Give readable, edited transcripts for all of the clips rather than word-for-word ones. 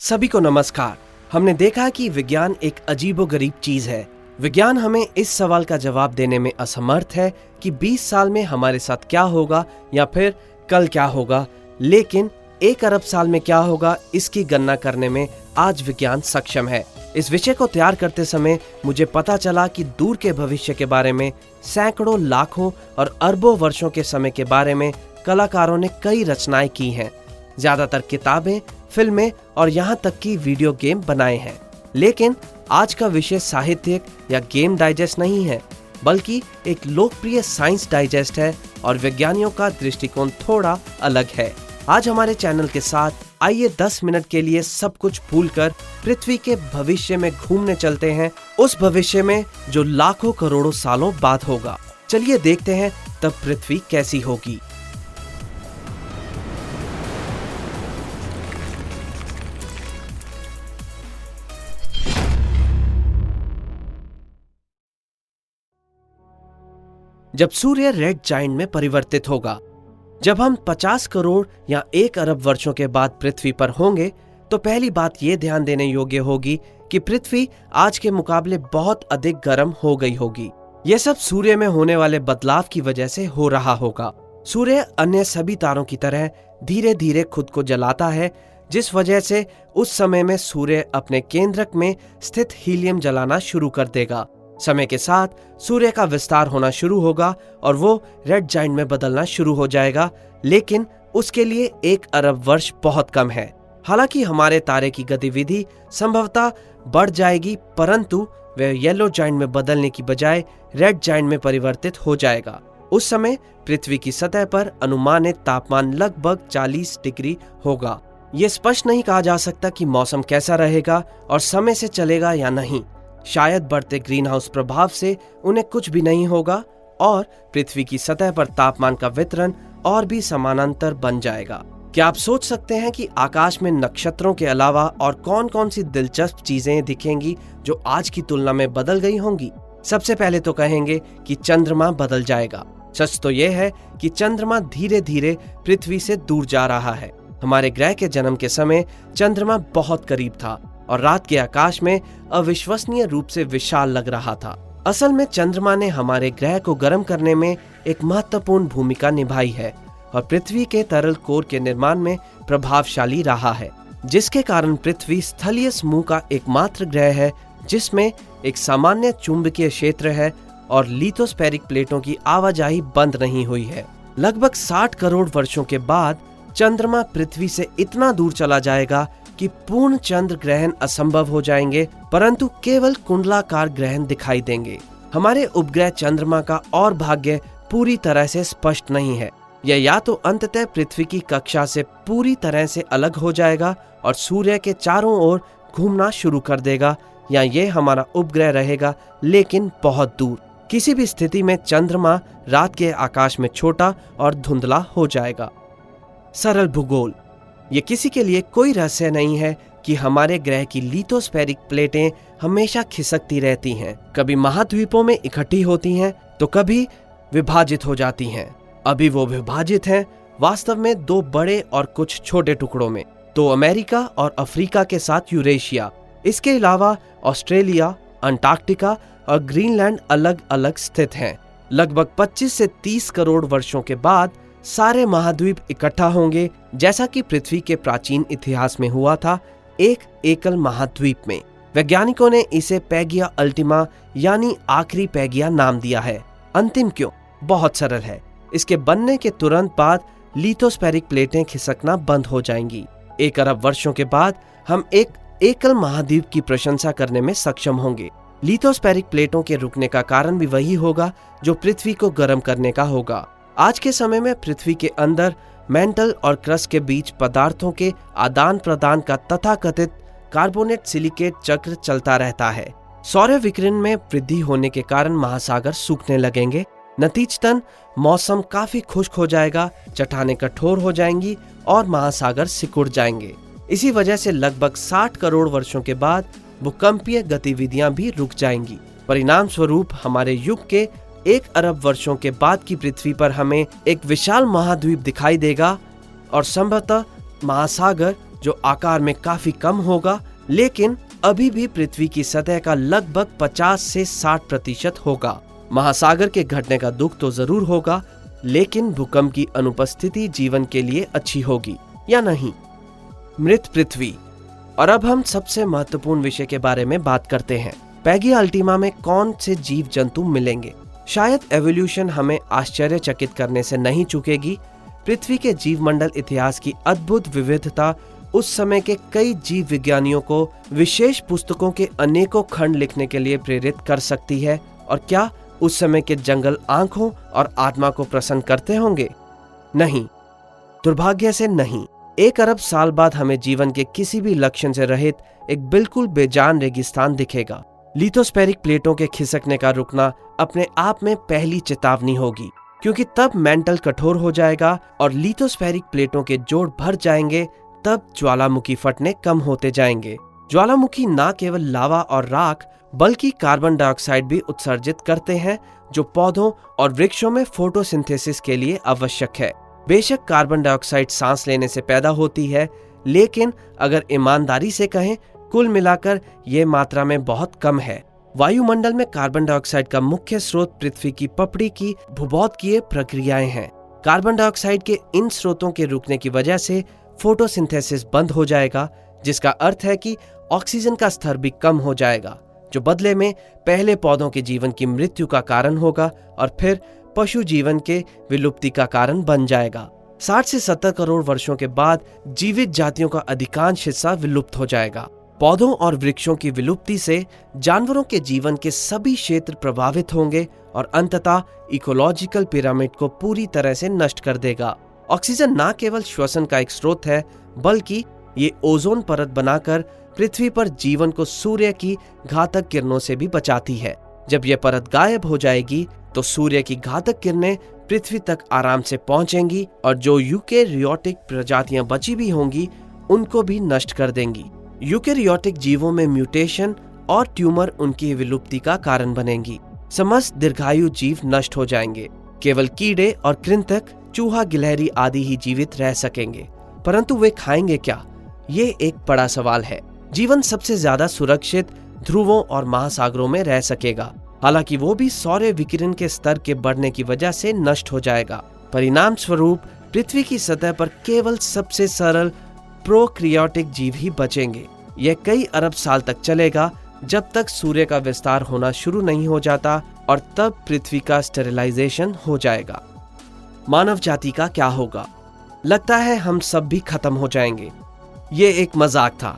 सभी को नमस्कार। हमने देखा कि विज्ञान एक अजीबोगरीब चीज है। विज्ञान हमें इस सवाल का जवाब देने में असमर्थ है कि 20 साल में हमारे साथ क्या होगा या फिर कल क्या होगा, लेकिन 1 अरब साल में क्या होगा इसकी गणना करने में आज विज्ञान सक्षम है। इस विषय को तैयार करते समय मुझे पता चला कि दूर के भविष्य के बारे में सैकड़ों, लाखों और अरबों वर्षों के समय के बारे में कलाकारों ने कई रचनाएं की हैं। ज्यादातर किताबें, फिल्में और यहाँ तक कि वीडियो गेम बनाए हैं। लेकिन आज का विषय साहित्यिक या गेम डाइजेस्ट नहीं है, बल्कि एक लोकप्रिय साइंस डाइजेस्ट है और विज्ञानियों का दृष्टिकोण थोड़ा अलग है। आज हमारे चैनल के साथ आइए 10 मिनट के लिए सब कुछ भूलकर पृथ्वी के भविष्य में घूमने चलते हैं, उस भविष्य में जो लाखों करोड़ों सालों बाद होगा। चलिए देखते हैं तब पृथ्वी कैसी होगी। जब सूर्य रेड जाइंट में परिवर्तित होगा, जब हम 50 करोड़ या 1 अरब वर्षों के बाद पृथ्वी पर होंगे, तो पहली बात ये ध्यान देने योग्य होगी कि पृथ्वी आज के मुकाबले बहुत अधिक गर्म हो गई होगी। यह सब सूर्य में होने वाले बदलाव की वजह से हो रहा होगा। सूर्य अन्य सभी तारों की तरह धीरे धीरे खुद को जलाता है, जिस वजह से उस समय में सूर्य अपने केंद्रक में स्थित हीलियम जलाना शुरू कर देगा। समय के साथ सूर्य का विस्तार होना शुरू होगा और वो रेड जाइंट में बदलना शुरू हो जाएगा, लेकिन उसके लिए 1 अरब वर्ष बहुत कम है। हालांकि हमारे तारे की गतिविधि संभवतः बढ़ जाएगी, परंतु वह येलो जाइंट में बदलने की बजाय रेड जाइंट में परिवर्तित हो जाएगा। उस समय पृथ्वी की सतह पर अनुमानित तापमान लगभग 40 डिग्री होगा। ये स्पष्ट नहीं कहा जा सकता कि मौसम कैसा रहेगा और समय से चलेगा या नहीं। शायद बढ़ते ग्रीन हाउस प्रभाव से उन्हें कुछ भी नहीं होगा और पृथ्वी की सतह पर तापमान का वितरण और भी समानांतर बन जाएगा। क्या आप सोच सकते हैं कि आकाश में नक्षत्रों के अलावा और कौन कौन सी दिलचस्प चीजें दिखेंगी जो आज की तुलना में बदल गई होंगी? सबसे पहले तो कहेंगे कि चंद्रमा बदल जाएगा। सच तो यह है कि चंद्रमा धीरे धीरे पृथ्वी से दूर जा रहा है। हमारे ग्रह के जन्म के समय चंद्रमा बहुत करीब था और रात के आकाश में अविश्वसनीय रूप से विशाल लग रहा था। असल में चंद्रमा ने हमारे ग्रह को गर्म करने में एक महत्वपूर्ण भूमिका निभाई है और पृथ्वी के तरल कोर के निर्माण में प्रभावशाली रहा है, जिसके कारण पृथ्वी स्थलीय समूह का एकमात्र ग्रह है जिसमें एक सामान्य चुंबकीय क्षेत्र है और लिथोस्फेरिक प्लेटों की आवाजाही बंद नहीं हुई है। लगभग 60 करोड़ वर्षों के बाद चंद्रमा पृथ्वी से इतना दूर चला जाएगा कि पूर्ण चंद्र ग्रहण असंभव हो जाएंगे, परंतु केवल कुंडलाकार ग्रहण दिखाई देंगे। हमारे उपग्रह चंद्रमा का और भाग्य पूरी तरह से स्पष्ट नहीं है। यह या तो अंततः पृथ्वी की कक्षा से पूरी तरह से अलग हो जाएगा और सूर्य के चारों ओर घूमना शुरू कर देगा, या ये हमारा उपग्रह रहेगा लेकिन बहुत दूर। किसी भी स्थिति में चंद्रमा रात के आकाश में छोटा और धुंधला हो जाएगा। सरल भूगोल। ये किसी के लिए कोई रहस्य नहीं है कि हमारे ग्रह की लिथोस्फेरिक प्लेटें हमेशा खिसकती रहती हैं। कभी महाद्वीपों में इकट्ठी होती हैं तो कभी विभाजित हो जाती हैं। अभी वो विभाजित हैं वास्तव में 2 बड़े और कुछ छोटे टुकड़ों में, तो अमेरिका और अफ्रीका के साथ यूरेशिया। इसके अलावा ऑस्ट्रेलिया, अंटार्कटिका और ग्रीनलैंड अलग अलग स्थित हैं। लगभग 25 से 30 करोड़ वर्षों के बाद सारे महाद्वीप इकट्ठा होंगे, जैसा कि पृथ्वी के प्राचीन इतिहास में हुआ था, एक एकल महाद्वीप में। वैज्ञानिकों ने इसे पैगिया अल्टीमा यानी आखिरी पैगिया नाम दिया है। अंतिम क्यों? बहुत सरल है। इसके बनने के तुरंत बाद लिथोस्फेरिक प्लेटें खिसकना बंद हो जाएंगी। 1 अरब वर्षों के बाद हम एक एकल महाद्वीप की प्रशंसा करने में सक्षम होंगे। लिथोस्फेरिक प्लेटों के रुकने का कारण भी वही होगा जो पृथ्वी को गर्म करने का होगा। आज के समय में पृथ्वी के अंदर मेंटल और क्रस्ट के बीच पदार्थों के आदान प्रदान का तथाकथित कार्बोनेट सिलिकेट चक्र चलता रहता है। सौर विकिरण में वृद्धि होने के कारण महासागर सूखने लगेंगे। नतीजतन मौसम काफी खुश्क हो जाएगा, चट्टानें कठोर हो जाएंगी और महासागर सिकुड़ जाएंगे। इसी वजह से लगभग 60 करोड़ वर्षों के बाद भूकंपीय गतिविधियां भी रुक जाएंगी। परिणाम स्वरूप हमारे युग के 1 अरब वर्षों के बाद की पृथ्वी पर हमें एक विशाल महाद्वीप दिखाई देगा और संभवतः महासागर जो आकार में काफी कम होगा, लेकिन अभी भी पृथ्वी की सतह का लगभग 50 से 60% होगा। महासागर के घटने का दुख तो जरूर होगा, लेकिन भूकंप की अनुपस्थिति जीवन के लिए अच्छी होगी या नहीं। मृत पृथ्वी। और अब हम सबसे महत्वपूर्ण विषय के बारे में बात करते हैं। पैगिया अल्टीमा में कौन से जीव जंतु मिलेंगे? शायद एवोल्यूशन हमें आश्चर्यचकित करने से नहीं चूकेगी। पृथ्वी के जीवमंडल इतिहास की अद्भुत विविधता उस समय के कई जीव विज्ञानियों को विशेष पुस्तकों के अनेकों खंड लिखने के लिए प्रेरित कर सकती है। और क्या उस समय के जंगल आंखों और आत्मा को प्रसन्न करते होंगे? नहीं, दुर्भाग्य से नहीं। 1 अरब साल बाद हमें जीवन के किसी भी लक्षण से रहित एक बिल्कुल बेजान रेगिस्तान दिखेगा। लिथोस्फेरिक प्लेटों के खिसकने का रुकना अपने आप में पहली चेतावनी होगी, क्योंकि तब मेंटल कठोर हो जाएगा और लिथोस्फेरिक प्लेटों के जोड़ भर जाएंगे। तब ज्वालामुखी फटने कम होते जाएंगे। ज्वालामुखी न केवल लावा और राख बल्कि कार्बन डाइऑक्साइड भी उत्सर्जित करते हैं, जो पौधों और वृक्षों में फोटोसिंथेसिस के लिए आवश्यक है। बेशक कार्बन डाइऑक्साइड सांस लेने से पैदा होती है, लेकिन अगर ईमानदारी से कहें, कुल मिलाकर ये मात्रा में बहुत कम है। वायुमंडल में कार्बन डाइऑक्साइड का मुख्य स्रोत पृथ्वी की पपड़ी की भूभौतिकीय प्रक्रियाएं हैं। कार्बन डाइऑक्साइड के इन स्रोतों के रुकने की वजह से फोटोसिंथेसिस बंद हो जाएगा, जिसका अर्थ है कि ऑक्सीजन का स्तर भी कम हो जाएगा, जो बदले में पहले पौधों के जीवन की मृत्यु का कारण होगा और फिर पशु जीवन के विलुप्ति का कारण बन जाएगा। 60 से 70 करोड़ वर्षों के बाद जीवित जातियों का अधिकांश हिस्सा विलुप्त हो जाएगा। पौधों और वृक्षों की विलुप्ति से जानवरों के जीवन के सभी क्षेत्र प्रभावित होंगे और अंततः इकोलॉजिकल पिरामिड को पूरी तरह से नष्ट कर देगा। ऑक्सीजन न केवल श्वसन का एक स्रोत है, बल्कि ये ओजोन परत बनाकर पृथ्वी पर जीवन को सूर्य की घातक किरणों से भी बचाती है। जब यह परत गायब हो जाएगी तो सूर्य की घातक किरणें पृथ्वी तक आराम से पहुंचेंगी और जो यूकेरियोटिक प्रजातियां बची भी होंगी उनको भी नष्ट कर देंगी। यूकेरियोटिक जीवों में म्यूटेशन और ट्यूमर उनकी विलुप्ति का कारण बनेंगी। समस्त दीर्घायु जीव नष्ट हो जाएंगे। केवल कीड़े और कृंतक, चूहा, गिलहरी आदि ही जीवित रह सकेंगे। परंतु वे खाएंगे क्या? ये एक बड़ा सवाल है। जीवन सबसे ज्यादा सुरक्षित ध्रुवों और महासागरों में रह सकेगा, हालांकि वो भी सौर विकिरण के स्तर के बढ़ने की वजह से नष्ट हो जाएगा। परिणाम स्वरूप पृथ्वी की सतह पर केवल सबसे सरल प्रोक्रियोटिक जीव ही बचेंगे। यह कई अरब साल तक चलेगा, जब तक सूर्य का विस्तार होना शुरू नहीं हो जाता, और तब पृथ्वी का स्टेरिलाइजेशन हो जाएगा। मानव जाति का क्या होगा? लगता है हम सब भी खत्म हो जाएंगे। ये एक मजाक था।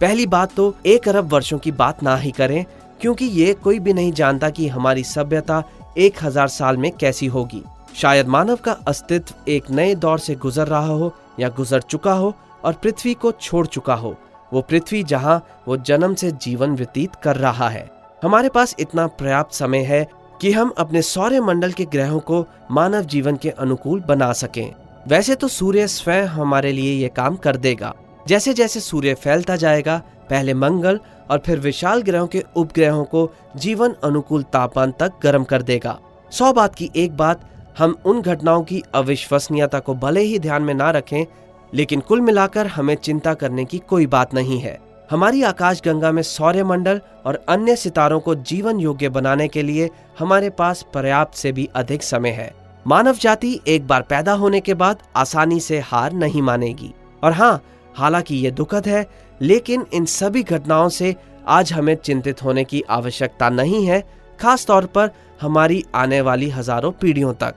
पहली बात तो 1 अरब वर्षों की बात ना ही करें, क्योंकि ये कोई भी नहीं जानता कि हमारी सभ्यता 1000 साल में कैसी होगी। शायद मानव का अस्तित्व एक नए दौर से गुजर रहा हो या गुजर चुका हो और पृथ्वी को छोड़ चुका हो, वो पृथ्वी जहां वो जन्म से जीवन व्यतीत कर रहा है। हमारे पास इतना पर्याप्त समय है कि हम अपने सौरमंडल के ग्रहों को मानव जीवन के अनुकूल बना सकें। वैसे तो सूर्य स्वयं हमारे लिए ये काम कर देगा। जैसे जैसे सूर्य फैलता जाएगा, पहले मंगल और फिर विशाल ग्रहों के उपग्रहों को जीवन अनुकूल तापमान तक गर्म कर देगा। 100 बात की एक बात, हम उन घटनाओं की अविश्वसनीयता को भले ही ध्यान में ना रखें, लेकिन कुल मिलाकर हमें चिंता करने की कोई बात नहीं है। हमारी आकाशगंगा में सौरमंडल और अन्य सितारों को जीवन योग्य बनाने के लिए हमारे पास पर्याप्त से भी अधिक समय है। मानव जाति एक बार पैदा होने के बाद आसानी से हार नहीं मानेगी। और हाँ, हालांकि ये दुखद है, लेकिन इन सभी घटनाओं से आज हमें चिंतित होने की आवश्यकता नहीं है, खास तौर पर हमारी आने वाली हजारों पीढ़ियों तक।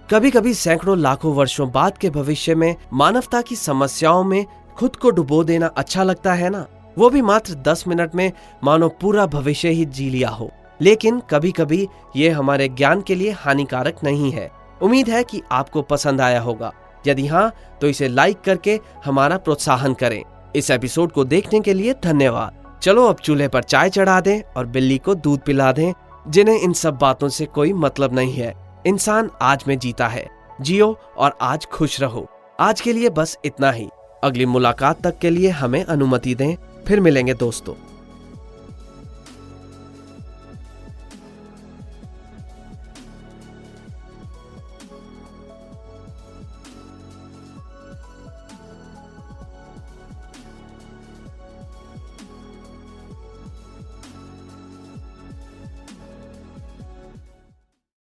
कभी कभी सैकड़ों लाखों वर्षों बाद के भविष्य में मानवता की समस्याओं में खुद को डुबो देना अच्छा लगता है ना? वो भी मात्र 10 मिनट में, मानो पूरा भविष्य ही जी लिया हो। लेकिन कभी कभी ये हमारे ज्ञान के लिए हानिकारक नहीं है। उम्मीद है कि आपको पसंद आया होगा। यदि हाँ, तो इसे लाइक करके हमारा प्रोत्साहन करें। इस एपिसोड को देखने के लिए धन्यवाद। चलो अब चूल्हे पर चाय चढ़ा दें और बिल्ली को दूध पिला दें, जिन्हें इन सब बातों से कोई मतलब नहीं है। इंसान आज में जीता है। जियो और आज खुश रहो। आज के लिए बस इतना ही। अगली मुलाकात तक के लिए हमें अनुमति दें। फिर मिलेंगे दोस्तों।